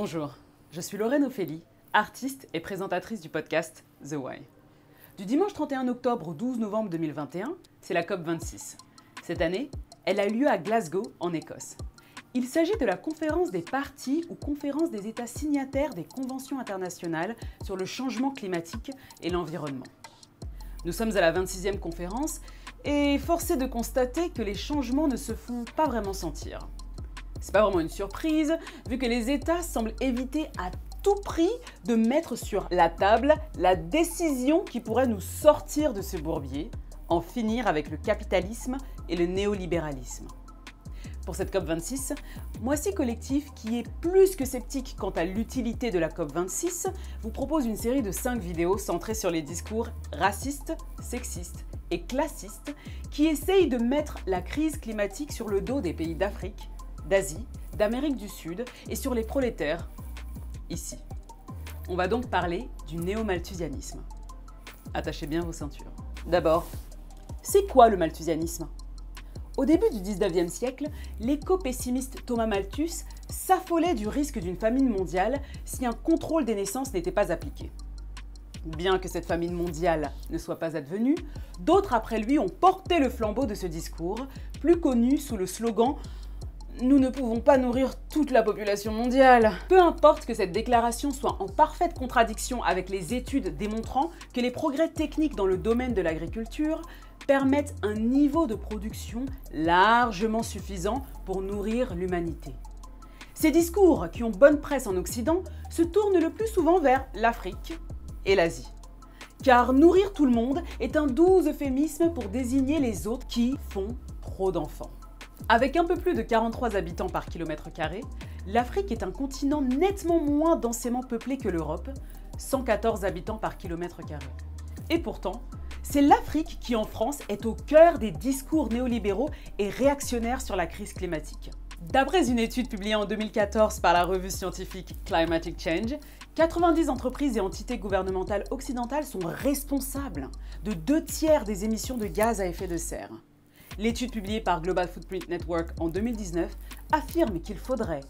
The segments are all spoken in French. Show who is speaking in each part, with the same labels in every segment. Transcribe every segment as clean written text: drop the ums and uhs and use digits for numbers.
Speaker 1: Bonjour, je suis Lorraine Ophélie, artiste et présentatrice du podcast The Why. Du dimanche 31 octobre au 12 novembre 2021, c'est la COP26. Cette année, elle a lieu à Glasgow, en Écosse. Il s'agit de la conférence des parties ou conférence des États signataires des conventions internationales sur le changement climatique et l'environnement. Nous sommes à la 26e conférence et force est de constater que les changements ne se font pas vraiment sentir. C'est pas vraiment une surprise, vu que les États semblent éviter à tout prix de mettre sur la table la décision qui pourrait nous sortir de ce bourbier, en finir avec le capitalisme et le néolibéralisme. Pour cette COP26, Moissy Collectif, qui est plus que sceptique quant à l'utilité de la COP26, vous propose une série de 5 vidéos centrées sur les discours racistes, sexistes et classistes qui essayent de mettre la crise climatique sur le dos des pays d'Afrique, d'Asie, d'Amérique du Sud et sur les prolétaires, ici. On va donc parler du néo-malthusianisme. Attachez bien vos ceintures. D'abord, c'est quoi le malthusianisme ? Au début du 19e siècle, l'éco-pessimiste Thomas Malthus s'affolait du risque d'une famine mondiale si un contrôle des naissances n'était pas appliqué. Bien que cette famine mondiale ne soit pas advenue, d'autres après lui ont porté le flambeau de ce discours, plus connu sous le slogan « Nous ne pouvons pas nourrir toute la population mondiale ». Peu importe que cette déclaration soit en parfaite contradiction avec les études démontrant que les progrès techniques dans le domaine de l'agriculture permettent un niveau de production largement suffisant pour nourrir l'humanité. Ces discours, qui ont bonne presse en Occident, se tournent le plus souvent vers l'Afrique et l'Asie. Car nourrir tout le monde est un doux euphémisme pour désigner les autres qui font trop d'enfants. Avec un peu plus de 43 habitants par kilomètre carré, l'Afrique est un continent nettement moins densément peuplé que l'Europe, 114 habitants par kilomètre carré. Et pourtant, c'est l'Afrique qui, en France, est au cœur des discours néolibéraux et réactionnaires sur la crise climatique. D'après une étude publiée en 2014 par la revue scientifique Climatic Change, 90 entreprises et entités gouvernementales occidentales sont responsables de 2/3 des émissions de gaz à effet de serre. L'étude publiée par Global Footprint Network en 2019 affirme qu'il faudrait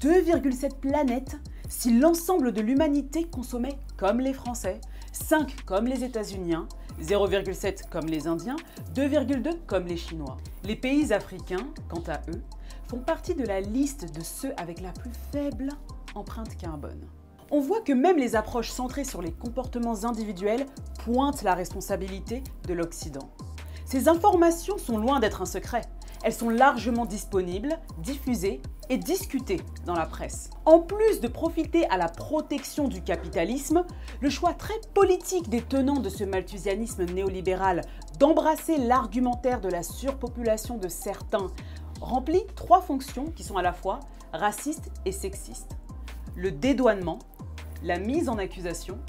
Speaker 1: 2,7 planètes si l'ensemble de l'humanité consommait comme les Français, 5 comme les États-Unis, 0,7 comme les Indiens, 2,2 comme les Chinois. Les pays africains, quant à eux, font partie de la liste de ceux avec la plus faible empreinte carbone. On voit que même les approches centrées sur les comportements individuels pointent la responsabilité de l'Occident. Ces informations sont loin d'être un secret. Elles sont largement disponibles, diffusées et discutées dans la presse. En plus de profiter à la protection du capitalisme, le choix très politique des tenants de ce malthusianisme néolibéral d'embrasser l'argumentaire de la surpopulation de certains remplit 3 fonctions qui sont à la fois racistes et sexistes. Le dédouanement, la mise en accusation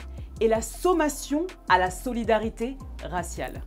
Speaker 1: et la sommation à la solidarité raciale.